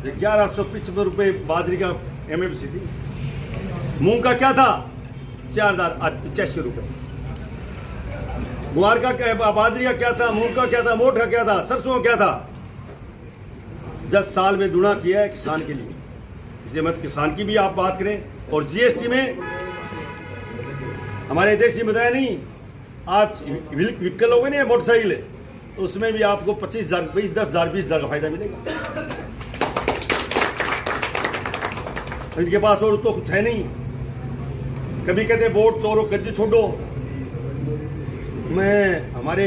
1175 रुपये बाजरी का MFC थी। मूंग का क्या था 4085 रुपये। गुआर का बाजरी का क्या था, मूंग का क्या था, मोट का क्या था, सरसों का क्या था। 10 साल में दुना किया है किसान के लिए। इसलिए मत किसान की भी आप बात करें। और GST में हमारे अध्यक्ष जी बताया नहीं, आज व्हीकल हो गए ना मोटरसाइकिल, तो उसमें भी आपको 25,000 रुपये 10,000 20,000 का फायदा मिलेगा। इनके पास और तो कुछ है नहीं। कभी कहते वोट चोरो गद्दी छोड़ो। मैं हमारे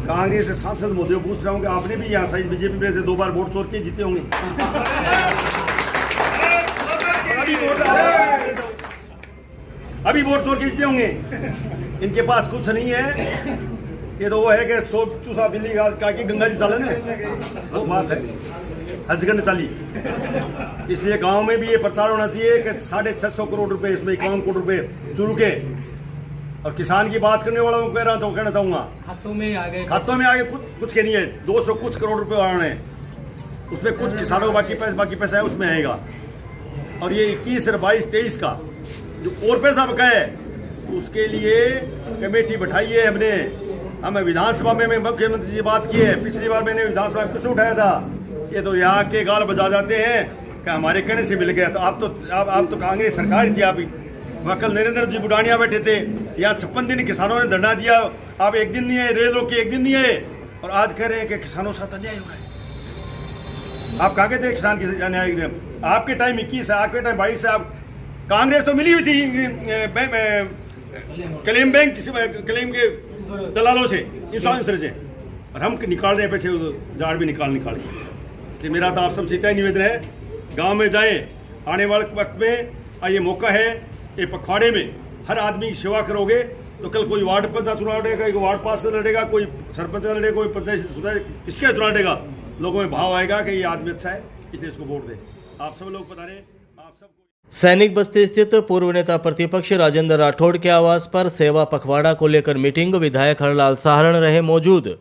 कांग्रेस सांसद मोदी को पूछ रहा हूँ कि आपने भी यहाँ साइज बीजेपी में 2 बार वोट चोर के जीते होंगे। अभी वोट चोर के जीते होंगे। इनके पास कुछ नहीं है। ये तो वो है कि सो चूसा बिल्ली का की गंगा जी चालन है, वो बात है हजगंड चाली। इसलिए गांव में भी ये प्रचार होना चाहिए कि 650 करोड़ रुपए, इसमें 51 करोड़ रुपए चुरू के। और किसान की बात करने वालों को कहना चाहूंगा, खातों में आगे कुछ के नहीं है। 200 कुछ करोड़ रुपए आ रहे हैं, उसमें कुछ किसानों को बाकी पैसा है उसमें आएगा। और ये 21 और 22 23 का जो और पैसा बका है, उसके लिए कमेटी बैठाई है हमने। हमें विधानसभा में मुख्यमंत्री जी बात की है। पिछली बार मैंने विधानसभा में कुछ उठाया था, ये तो यहाँ के गाल बजा जाते हैं कि हमारे कहने से मिल गया। तो आप तो कांग्रेस सरकार थी, आप वकल नरेंद्र जी बुढ़ानिया बैठे थे। यहाँ 56 दिन किसानों ने धरना दिया, आप एक दिन नहीं आए, रेल रोके एक दिन नहीं आए, और आज कह रहे हैं कि किसानों के साथ अन्याय हो रहा है। आप कहा थे किसान की अन्याय? आपके टाइम 21 है, आपके टाइम 22 है। आप कांग्रेस तो मिली हुई थी क्लेम के दलालों से, इंश्योरेंस से, और हम निकाल रहे हैं पैसे, जाड़ भी निकाल के। इसलिए मेरा तो आप सब से निवेदन है, गांव में जाएं। आने वाले वक्त में ये मौका है, ये पखवाड़े में हर आदमी की सेवा करोगे तो कल कोई वार्ड पंचायत चुनाव लड़ेगा, कोई वार्ड पास से लड़ेगा, कोई सरपंच से लड़ेगा, कोई पंचायत इसके चुनाव लड़ेगा। लोगों में भाव आएगा कि ये आदमी अच्छा है, इसलिए इसको वोट दें। आप सब लोग बता रहे, आप सबको। सैनिक बस्ती स्थित पूर्व नेता प्रतिपक्ष राजेंद्र राठौड़ के आवास पर सेवा पखवाड़ा को लेकर मीटिंग, विधायक हरलाल साहरण रहे मौजूद।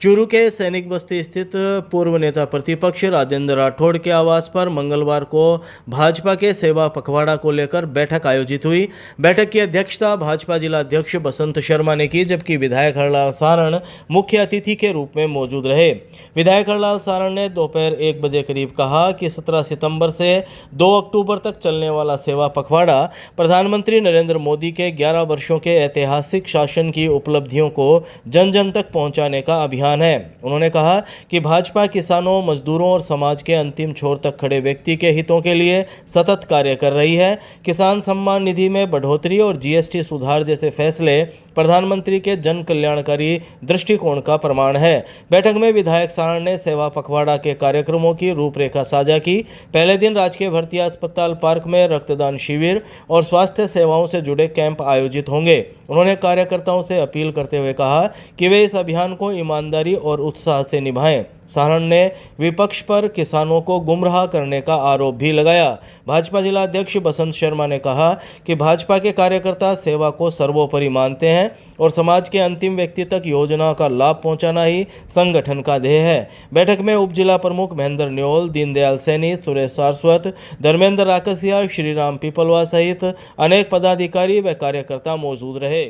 चूरू के सैनिक बस्ती स्थित पूर्व नेता प्रतिपक्ष राजेंद्र राठौड़ के आवास पर मंगलवार को भाजपा के सेवा पखवाड़ा को लेकर बैठक आयोजित हुई। बैठक की अध्यक्षता भाजपा जिला अध्यक्ष बसंत शर्मा ने की, जबकि विधायक हरलाल सारण मुख्य अतिथि के रूप में मौजूद रहे। विधायक हरलाल सारण ने दोपहर 1 बजे करीब कहा कि 17 सितंबर से 2 अक्टूबर तक चलने वाला सेवा पखवाड़ा प्रधानमंत्री नरेंद्र मोदी के 11 वर्षों के ऐतिहासिक शासन की उपलब्धियों को जन जन तक पहुंचाने का अभियान है। उन्होंने कहा कि भाजपा किसानों, मजदूरों और समाज के अंतिम छोर तक खड़े व्यक्ति के हितों के लिए सतत कार्य कर रही है। किसान सम्मान निधि में बढ़ोतरी और GST सुधार जैसे फैसले प्रधानमंत्री के जन कल्याणकारी दृष्टिकोण का प्रमाण है। बैठक में विधायक सारण ने सेवा पखवाड़ा के कार्यक्रमों की रूपरेखा साझा की। पहले दिन राजकीय भर्ती अस्पताल पार्क में रक्तदान शिविर और स्वास्थ्य सेवाओं से जुड़े कैंप आयोजित होंगे। उन्होंने कार्यकर्ताओं से अपील करते हुए कहा कि वे इस अभियान को ईमानदारी और उत्साह से निभाएं। सारण ने विपक्ष पर किसानों को गुमराह करने का आरोप भी लगाया। भाजपा जिला अध्यक्ष बसंत शर्मा ने कहा कि भाजपा के कार्यकर्ता सेवा को सर्वोपरि मानते हैं और समाज के अंतिम व्यक्ति तक योजना का लाभ पहुंचाना ही संगठन का ध्येय है। बैठक में उप जिला प्रमुख महेंद्र न्योल, दीनदयाल सैनी, सुरेश सारस्वत, धर्मेंद्र राकसिया, श्रीराम पीपलवा सहित अनेक पदाधिकारी व कार्यकर्ता मौजूद रहे।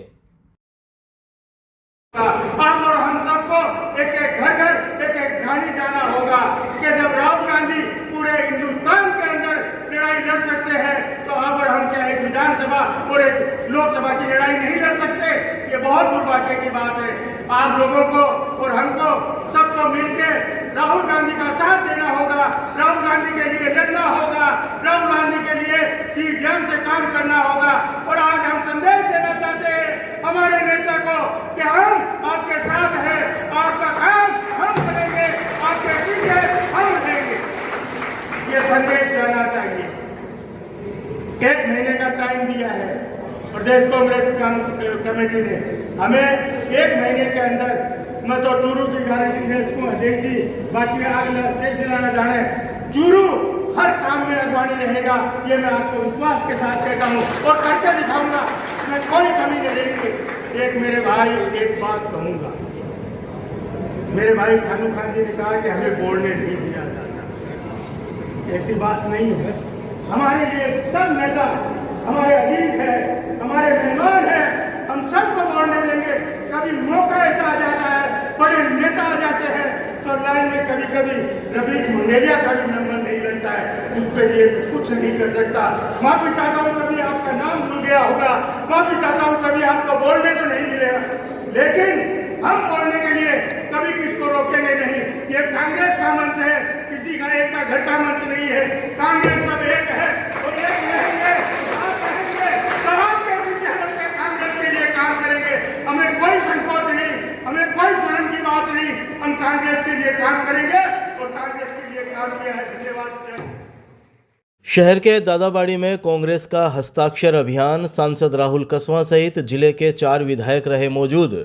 आप और हम सबको एक एक घर ढाणी जाना होगा कि जब राहुल गांधी पूरे हिंदुस्तान के अंदर लड़ाई लड़ सकते हैं तो आप और हम क्या एक विधानसभा और एक लोकसभा की लड़ाई नहीं लड़ सकते? ये बहुत दुर्भाग्य की बात है। आप लोगों को और हमको सबको मिलकर राहुल गांधी का साथ देना होगा, राहुल गांधी के लिए लड़ना होगा, राहुल गांधी के लिए जी जान से काम करना होगा। और आज हम संदेश देना चाहते हैं हमारे नेता को कि हम आपके साथ हैं, आपका काम हम करेंगे, आपके पीछे हम रहेंगे। ये संदेश जाना चाहिए। 1 महीने का टाइम दिया है प्रदेश कांग्रेस कमेटी ने हमें। 1 महीने के अंदर मैं तो चूरू की गारंटी दे दी, बाकी आगे जाने चूरू हर काम में अगवानी रहेगा, ये मैं आपको विश्वास के साथ कहता हूँ और करके दिखाऊंगा। मैं कोई कमी नहीं रहेगी। एक मेरे भाई एक बात कहूंगा, मेरे भाई खानू खान जी ने कहा कि हमें बोलने नहीं दिया जाता। ऐसी बात नहीं है। हमारे लिए सब नेता हमारे अजीज है, हमारे मेहमान है, हम सबको बोलने देंगे। कभी मौका ऐसा आ जाता है, बड़े नेता आ जाते हैं तो लाइन में कभी कभी रवीश मंडेलिया का भी नंबर नहीं लगता है, उसके लिए कुछ नहीं कर सकता। माफी चाहता हूँ कभी आपका नाम भूल गया होगा, माफी चाहता हूँ कभी आपको बोलने को नहीं मिलेगा, लेकिन हम बोलने के लिए कभी किसको रोकेंगे नहीं। ये कांग्रेस का मंच है, किसी का एक का घर का मंच नहीं है। कांग्रेस सब एक है और एक रहेंगे। आप कहेंगे तो आपके पीछे हम कांग्रेस के लिए काम करेंगे। हमें कोई संकोच नहीं, हमें कोई शर्म की बात नहीं, हम कांग्रेस के लिए काम करेंगे और कांग्रेस के लिए काम किया है। धन्यवाद। शहर के दादाबाड़ी में कांग्रेस का हस्ताक्षर अभियान, सांसद राहुल कस्वां सहित जिले के 4 विधायक रहे मौजूद।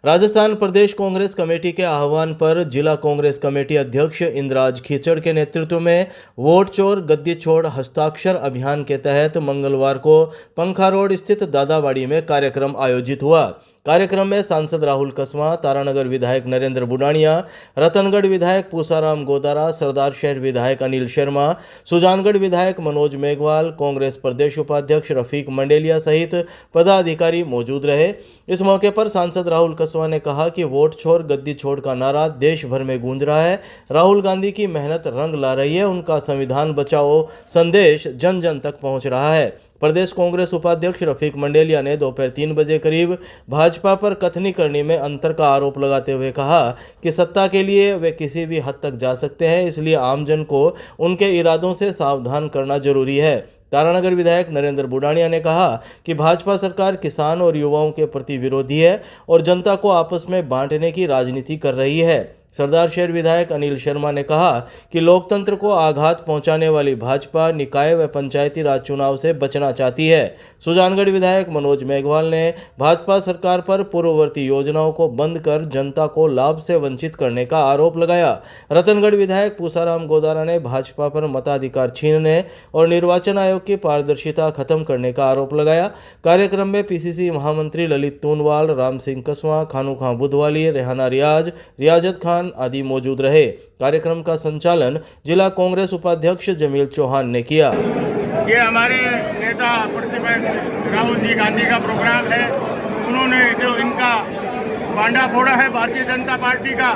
राजस्थान प्रदेश कांग्रेस कमेटी के आह्वान पर जिला कांग्रेस कमेटी अध्यक्ष इंद्राज खीचड़ के नेतृत्व में वोट चोर गद्दी छोड़ हस्ताक्षर अभियान के तहत मंगलवार को पंखा रोड स्थित दादाबाड़ी में कार्यक्रम आयोजित हुआ। कार्यक्रम में सांसद राहुल कस्वां, तारानगर विधायक नरेंद्र बुडानिया, रतनगढ़ विधायक पूसाराम गोदारा, सरदार शहर विधायक अनिल शर्मा, सुजानगढ़ विधायक मनोज मेघवाल, कांग्रेस प्रदेश उपाध्यक्ष रफीक मंडेलिया सहित पदाधिकारी मौजूद रहे। इस मौके पर सांसद राहुल कस्वां ने कहा कि वोट छोड़ गद्दी छोड़ का नारा देश भर में गूंज रहा है। राहुल गांधी की मेहनत रंग ला रही है, उनका संविधान बचाओ संदेश जन जन तक पहुंच रहा है। प्रदेश कांग्रेस उपाध्यक्ष रफीक मंडेलिया ने दोपहर 3 बजे करीब भाजपा पर कथनी करने में अंतर का आरोप लगाते हुए कहा कि सत्ता के लिए वे किसी भी हद तक जा सकते हैं, इसलिए आमजन को उनके इरादों से सावधान करना जरूरी है। तारानगर विधायक नरेंद्र बुडानिया ने कहा कि भाजपा सरकार किसान और युवाओं के प्रति विरोधी है और जनता को आपस में बांटने की राजनीति कर रही है। सरदार शहर विधायक अनिल शर्मा ने कहा कि लोकतंत्र को आघात पहुंचाने वाली भाजपा निकाय व पंचायती राज चुनाव से बचना चाहती है। सुजानगढ़ विधायक मनोज मेघवाल ने भाजपा सरकार पर पूर्ववर्ती योजनाओं को बंद कर जनता को लाभ से वंचित करने का आरोप लगाया। रतनगढ़ विधायक पूसाराम गोदारा ने भाजपा पर मताधिकार छीनने और निर्वाचन आयोग की पारदर्शिता खत्म करने का आरोप लगाया। कार्यक्रम में पीसीसी महामंत्री ललित तूनवाल, राम सिंह कस्वां, खानू खां बुधवाली, रेहाना रियाज, रियाजत खान आदि मौजूद रहे। कार्यक्रम का संचालन जिला कांग्रेस उपाध्यक्ष जमील चौहान ने किया। ये हमारे नेता प्रतिपक्ष राहुल जी गांधी का प्रोग्राम है। उन्होंने जो इनका बांडा फोड़ा है भारतीय जनता पार्टी का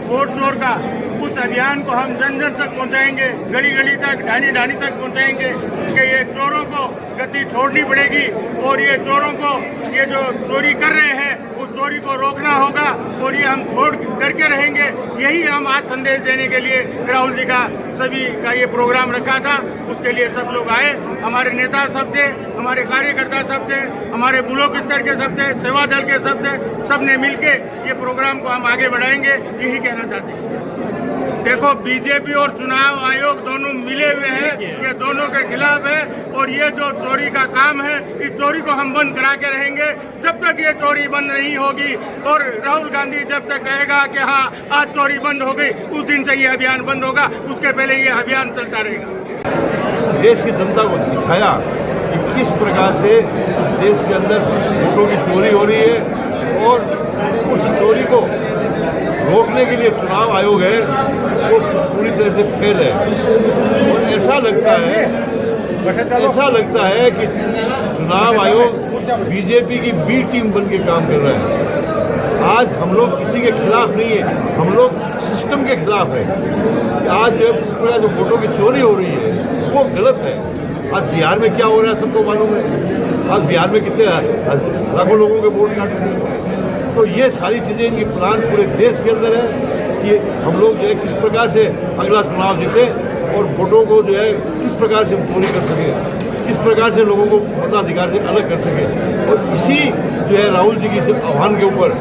वोट चोर का, उस अभियान को हम जन जन तक पहुंचाएंगे, गली गली तक, ढाणी ढाणी तक पहुंचाएंगे कि ये चोरों को गद्दी छोड़नी पड़ेगी और ये चोरों को, ये जो चोरी कर रहे हैं उस चोरी को रोकना होगा और ये हम छोड़ करके रहेंगे। यही हम आज संदेश देने के लिए राहुल जी का सभी का ये प्रोग्राम रखा था। उसके लिए सब लोग आए, हमारे नेता सब थे, हमारे कार्यकर्ता सब थे, हमारे ब्लॉक स्तर के सब थे, सेवा दल के सब थे, सब ने मिलके ये प्रोग्राम को हम आगे बढ़ाएंगे, यही कहना चाहते हैं। देखो, बीजेपी और चुनाव आयोग दोनों मिले हुए हैं, ये दोनों के खिलाफ है और ये जो चोरी का काम है, इस चोरी को हम बंद करा के रहेंगे जब तक ये चोरी बंद नहीं होगी। और राहुल गांधी जब तक कहेगा कि हाँ आज चोरी बंद हो गई, उस दिन से ये अभियान बंद होगा, उसके पहले ये अभियान चलता रहेगा। देश की जनता को दिखाया कि किस प्रकार से इस देश के अंदर वोटों की चोरी हो रही है और उस चोरी को रोकने के लिए चुनाव आयोग है वो पूरी तरह से फेल है। और ऐसा लगता है कि चुनाव आयोग बीजेपी की बी टीम बन के काम कर रहा है। आज हम लोग किसी के खिलाफ नहीं है, हम लोग सिस्टम के खिलाफ है। आज जो वोटों की चोरी हो रही है वो गलत है। आज बिहार में क्या हो रहा है सबको मालूम है। आज बिहार में कितने लाखों लोगों के वोट काट रहे हैं। तो ये सारी चीज़ें, इनकी प्लान पूरे देश के अंदर है कि हम लोग जो है किस प्रकार से अगला चुनाव जीते और वोटों को जो है किस प्रकार से हम चोरी कर सकें, किस प्रकार से लोगों को मताधिकार से अलग कर सकें। और इसी जो है राहुल जी की आह्वान के ऊपर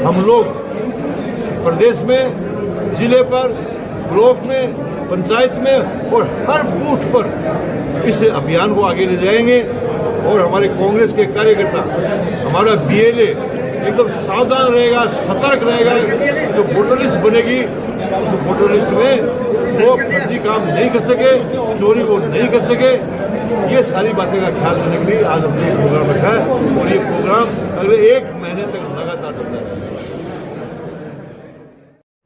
हम लोग प्रदेश में, जिले पर, ब्लॉक में, पंचायत में और हर बूथ पर इस अभियान को आगे ले जाएंगे। और हमारे कांग्रेस के कार्यकर्ता, हमारा बीएलए एकदम सावधान रहेगा, सतर्क रहेगा। जो वोटर लिस्ट बनेगी उस वोटर लिस्ट में वो फर्जी काम नहीं कर सके, चोरी को नहीं कर सके। ये सारी बातें का ख्याल रखने के लिए आज हमने प्रोग्राम रखा है और ये प्रोग्राम अगले 1 महीने तक लगातार चलता है।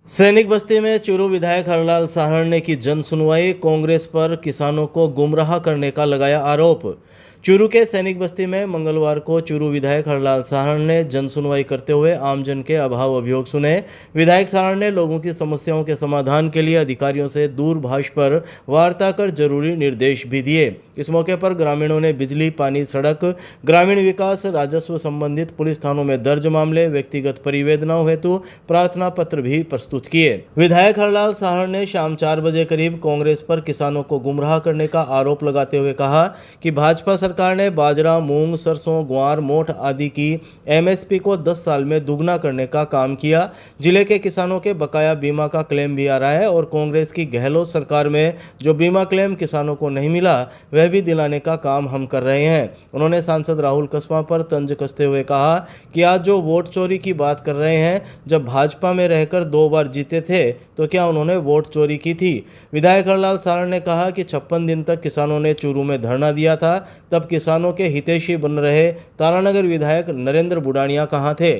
सैनिक बस्ती में चूरू विधायक हरलाल साहरण ने की जन सुनवाई, कांग्रेस पर किसानों को गुमराह करने का लगाया आरोप। चूरू के सैनिक बस्ती में मंगलवार को चूरू विधायक हरलाल साहरण ने जन सुनवाई करते हुए आमजन के अभाव अभियोग सुने। विधायक साहरण ने लोगों की समस्याओं के समाधान के लिए अधिकारियों से दूरभाष पर वार्ता कर जरूरी निर्देश भी दिए। इस मौके पर ग्रामीणों ने बिजली, पानी, सड़क, ग्रामीण विकास, राजस्व संबंधित पुलिस थानों में दर्ज मामले, व्यक्तिगत परिवेदनाओं हेतु प्रार्थना पत्र भी प्रस्तुत किए। विधायक हरलाल साहरण ने शाम 4 बजे करीब कांग्रेस पर किसानों को गुमराह करने का आरोप लगाते हुए कहा कि भाजपा सरकार ने बाजरा, मूंग, सरसों, ग्वार, मोठ आदि की एमएसपी को 10 साल में दुगना करने का काम किया। जिले के किसानों के बकाया बीमा का क्लेम भी आ रहा है और कांग्रेस की गहलोत सरकार में जो बीमा क्लेम किसानों को नहीं मिला वह भी दिलाने का काम हम कर रहे हैं। उन्होंने सांसद राहुल कस्वां पर तंज कसते हुए कहा कि आज जो वोट चोरी की बात कर रहे हैं, जब भाजपा में रहकर 2 बार जीते थे तो क्या उन्होंने वोट चोरी की थी। विधायक हरलाल साहरण ने कहा कि 56 दिन तक किसानों ने चूरू में धरना दिया था, तब किसानों के हितैषी बन रहे तारानगर विधायक नरेंद्र बुडानिया कहां थे।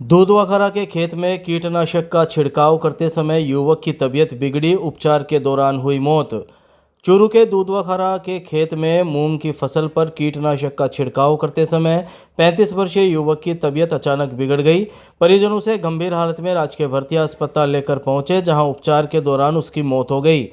दूधवाखरा के खेत में कीटनाशक का छिड़काव करते समय युवक की तबीयत बिगड़ी, उपचार के दौरान हुई मौत। चूरू के दूधवाखरा के खेत में मूंग की फसल पर कीटनाशक का छिड़काव करते समय 35 वर्षीय युवक की तबीयत अचानक बिगड़ गई। परिजन उसे गंभीर हालत में राजकीय भर्ती अस्पताल लेकर पहुंचे, जहां उपचार के दौरान उसकी मौत हो गई।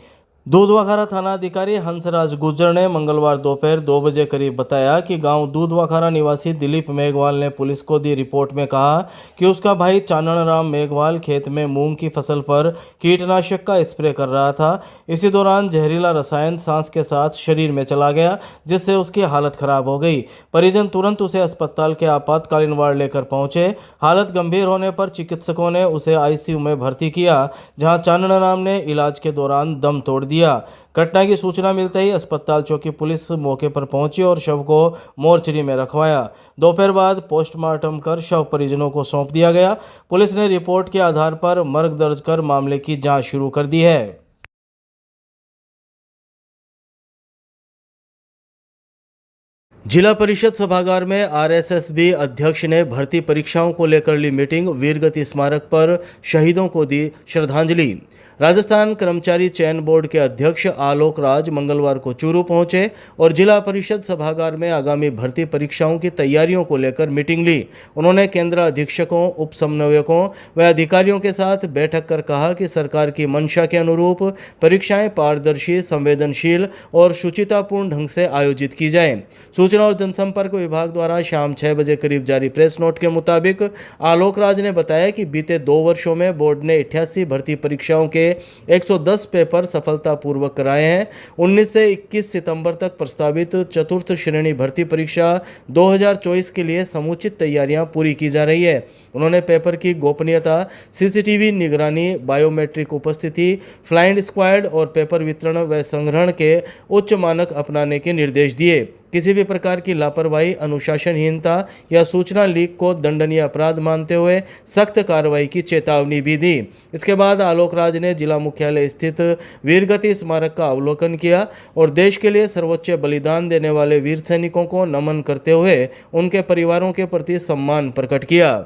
दूधवाखरा थाना अधिकारी हंसराज गुर्जर ने मंगलवार दोपहर 2 बजे करीब बताया कि गांव दूधवाखरा निवासी दिलीप मेघवाल ने पुलिस को दी रिपोर्ट में कहा कि उसका भाई चानन राम मेघवाल खेत में मूंग की फसल पर कीटनाशक का स्प्रे कर रहा था। इसी दौरान जहरीला रसायन सांस के साथ शरीर में चला गया, जिससे उसकी हालत खराब हो गई। परिजन तुरंत उसे अस्पताल के आपातकालीन वार्ड लेकर पहुंचे। हालत गंभीर होने पर चिकित्सकों ने उसे आईसीयू में भर्ती किया, जहां चानन राम ने इलाज के दौरान दम तोड़ दिया। घटना की सूचना मिलते ही अस्पताल चौकी पुलिस मौके पर पहुंची और शव को मोर्चरी में रखवाया। दोपहर बाद पोस्टमार्टम कर शव परिजनों को सौंप दिया गया। पुलिस ने रिपोर्ट के आधार पर मर्ग दर्ज कर मामले की जांच शुरू कर दी है। जिला परिषद सभागार में आरएसएसबी अध्यक्ष ने भर्ती परीक्षाओं को लेकर ली मीटिंग, वीरगति स्मारक पर शहीदों को दी श्रद्धांजलि। राजस्थान कर्मचारी चयन बोर्ड के अध्यक्ष आलोक राज मंगलवार को चूरू पहुंचे और जिला परिषद सभागार में आगामी भर्ती परीक्षाओं की तैयारियों को लेकर मीटिंग ली। उन्होंने केंद्र अधीक्षकों, उप समन्वयकों व अधिकारियों के साथ बैठक कर कहा कि सरकार की मंशा के अनुरूप परीक्षाएं पारदर्शी, संवेदनशील और शुचितापूर्ण ढंग से आयोजित की जाएं। सूचना और जनसंपर्क विभाग द्वारा शाम 6 बजे करीब जारी प्रेस नोट के मुताबिक आलोक राज ने बताया कि बीते 2 वर्षों में बोर्ड ने 88 भर्ती परीक्षाओं के 110 पेपर सफलतापूर्वक कराए हैं। 19 से 21 सितंबर तक प्रस्तावित चतुर्थ श्रेणी भर्ती परीक्षा 2024 के लिए समुचित तैयारियां पूरी की जा रही है। उन्होंने पेपर की गोपनीयता, सीसीटीवी निगरानी, बायोमेट्रिक उपस्थिति, फ्लाइंग स्क्वाड और पेपर वितरण व संग्रहण के उच्च मानक अपनाने के निर्देश दिए। किसी भी प्रकार की लापरवाही, अनुशासनहीनता या सूचना लीक को दंडनीय अपराध मानते हुए सख्त कार्रवाई की चेतावनी भी दी। इसके बाद आलोक राज ने जिला मुख्यालय स्थित वीरगति स्मारक का अवलोकन किया और देश के लिए सर्वोच्च बलिदान देने वाले वीर सैनिकों को नमन करते हुए उनके परिवारों के प्रति सम्मान प्रकट किया।